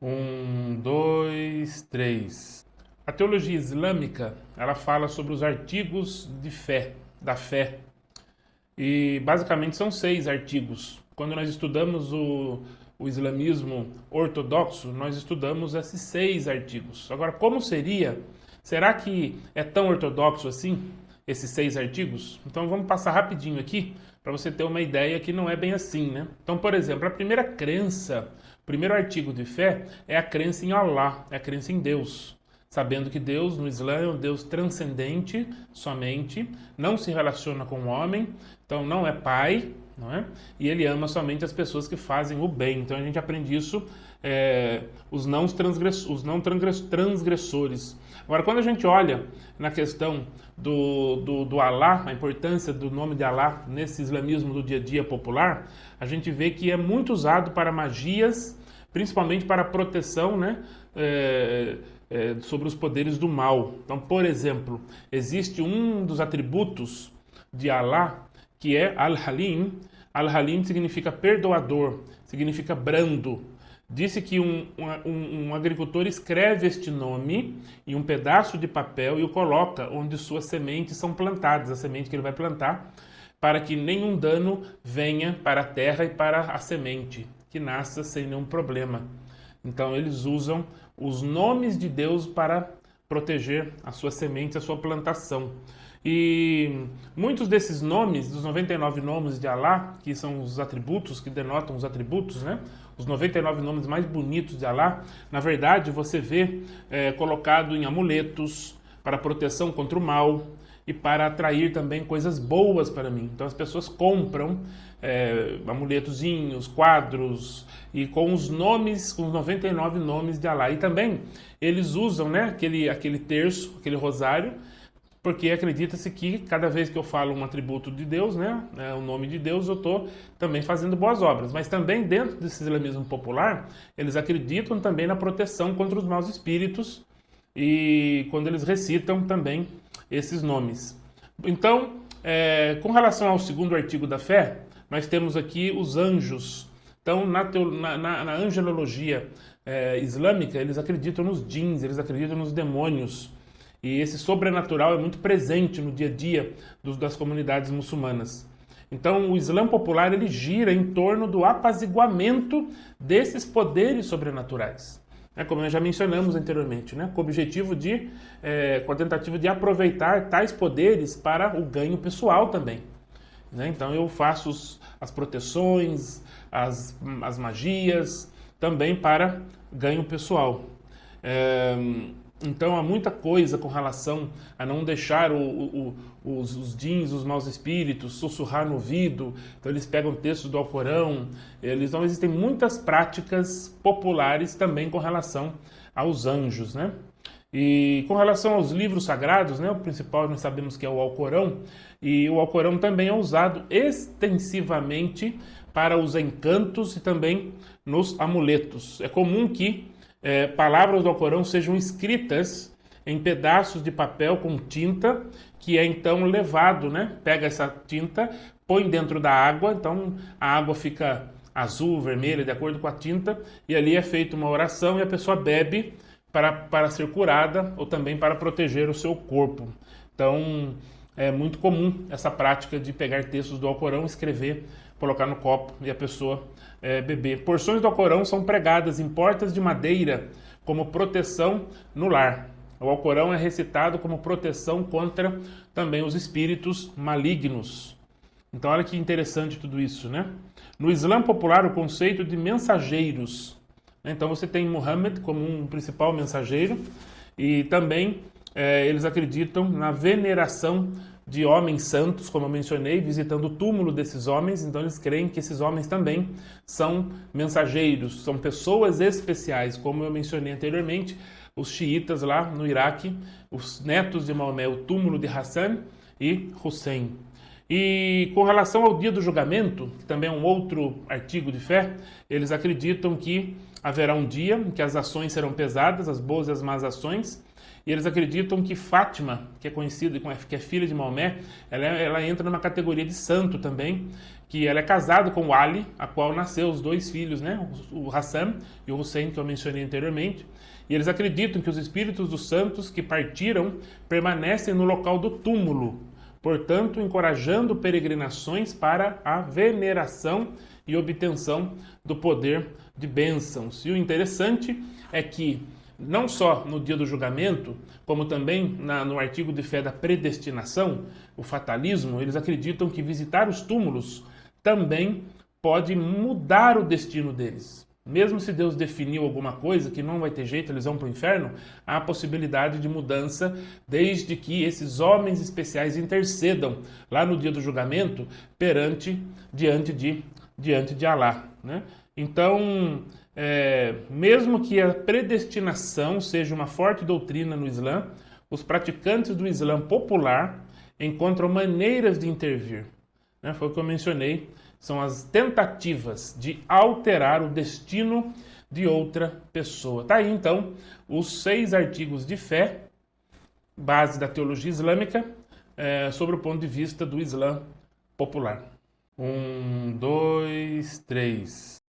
Um, dois, três. A teologia islâmica, ela fala sobre os artigos de fé, da fé. E basicamente são 6 artigos. Quando nós estudamos o islamismo ortodoxo, nós estudamos esses 6 artigos. Agora, como seria? Será que é tão ortodoxo assim, esses 6 artigos? Então vamos passar rapidinho aqui, para você ter uma ideia que não é bem assim, né? Então, por exemplo, a primeira crença, o primeiro artigo de fé é a crença em Allah, é a crença em Deus. Sabendo que Deus, no Islã, é um Deus transcendente somente, não se relaciona com o homem, então não é pai, não é? E ele ama somente as pessoas que fazem o bem. Então a gente aprende isso, os não transgressores. Agora, quando a gente olha na questão do Alá, a importância do nome de Alá nesse islamismo do dia a dia popular, a gente vê que é muito usado para magias, principalmente para proteção, né? Sobre os poderes do mal. Então, por exemplo, existe um dos atributos de Alá, que é Al-Halim. Al-Halim significa perdoador, significa brando. Disse que um agricultor escreve este nome em um pedaço de papel e o coloca onde suas sementes são plantadas, a semente que ele vai plantar, para que nenhum dano venha para a terra e para a semente, que nasça sem nenhum problema. Então eles usam os nomes de Deus para proteger a sua semente, a sua plantação. E muitos desses nomes, dos 99 nomes de Alá, que são os atributos, que denotam os atributos, né? Os 99 nomes mais bonitos de Alá, na verdade você vê colocado em amuletos, para proteção contra o mal e para atrair também coisas boas para mim. Então as pessoas compram amuletozinhos, quadros, e com os nomes, com os 99 nomes de Alá. E também eles usam, né, aquele terço, aquele rosário, porque acredita-se que cada vez que eu falo um atributo de Deus, né, o nome de Deus, eu estou também fazendo boas obras. Mas também dentro desse islamismo popular, eles acreditam também na proteção contra os maus espíritos e quando eles recitam também esses nomes. Então, com relação ao segundo artigo da fé, nós temos aqui os anjos. Então, na angelologia islâmica, eles acreditam nos djinns, eles acreditam nos demônios. E esse sobrenatural é muito presente no dia a dia das comunidades muçulmanas. Então, o Islã popular ele gira em torno do apaziguamento desses poderes sobrenaturais. Como nós já mencionamos anteriormente, né? Com o objetivo com a tentativa de aproveitar tais poderes para o ganho pessoal também. Né? Então, eu faço as proteções, as magias, também para ganho pessoal. Então há muita coisa com relação a não deixar os djinns, os maus espíritos, sussurrar no ouvido. Então eles pegam textos do Alcorão. Então existem muitas práticas populares também com relação aos anjos, né? E com relação aos livros sagrados, né, o principal nós sabemos que é o Alcorão, e o Alcorão também é usado extensivamente para os encantos e também nos amuletos. É comum que palavras do Alcorão sejam escritas em pedaços de papel com tinta, que é então levado, né? Pega essa tinta, põe dentro da água, então a água fica azul, vermelha, de acordo com a tinta, e ali é feita uma oração e a pessoa bebe para ser curada ou também para proteger o seu corpo. Então é muito comum essa prática de pegar textos do Alcorão, escrever, colocar no copo e a pessoa beber. Porções do Alcorão são pregadas em portas de madeira como proteção no lar. O Alcorão é recitado como proteção contra também os espíritos malignos. Então olha que interessante tudo isso, né? No Islã popular, o conceito de mensageiros. Então você tem Muhammad como um principal mensageiro e também eles acreditam na veneração de homens santos, como eu mencionei, visitando o túmulo desses homens. Então eles creem que esses homens também são mensageiros, são pessoas especiais, como eu mencionei anteriormente, os xiitas lá no Iraque, os netos de Maomé, o túmulo de Hassan e Hussein. E com relação ao dia do julgamento, que também é um outro artigo de fé, eles acreditam que haverá um dia em que as ações serão pesadas, as boas e as más ações, e eles acreditam que Fátima, que é conhecida, que é filha de Maomé, ela entra numa categoria de santo também, que ela é casada com o Ali, a qual nasceu os dois filhos, né? O Hassan e o Hussein, que eu mencionei anteriormente. E eles acreditam que os espíritos dos santos que partiram permanecem no local do túmulo, portanto, encorajando peregrinações para a veneração e obtenção do poder de bênçãos. E o interessante é que, não só no dia do julgamento, como também no artigo de fé da predestinação, o fatalismo, eles acreditam que visitar os túmulos também pode mudar o destino deles. Mesmo se Deus definiu alguma coisa que não vai ter jeito, eles vão para o inferno, há a possibilidade de mudança, desde que esses homens especiais intercedam lá no dia do julgamento diante de Alá, né? Então, mesmo que a predestinação seja uma forte doutrina no Islã, os praticantes do Islã popular encontram maneiras de intervir, né? Foi o que eu mencionei, são as tentativas de alterar o destino de outra pessoa. Tá aí, então, os 6 artigos de fé, base da teologia islâmica, sobre o ponto de vista do Islã popular. 1, 2, 3.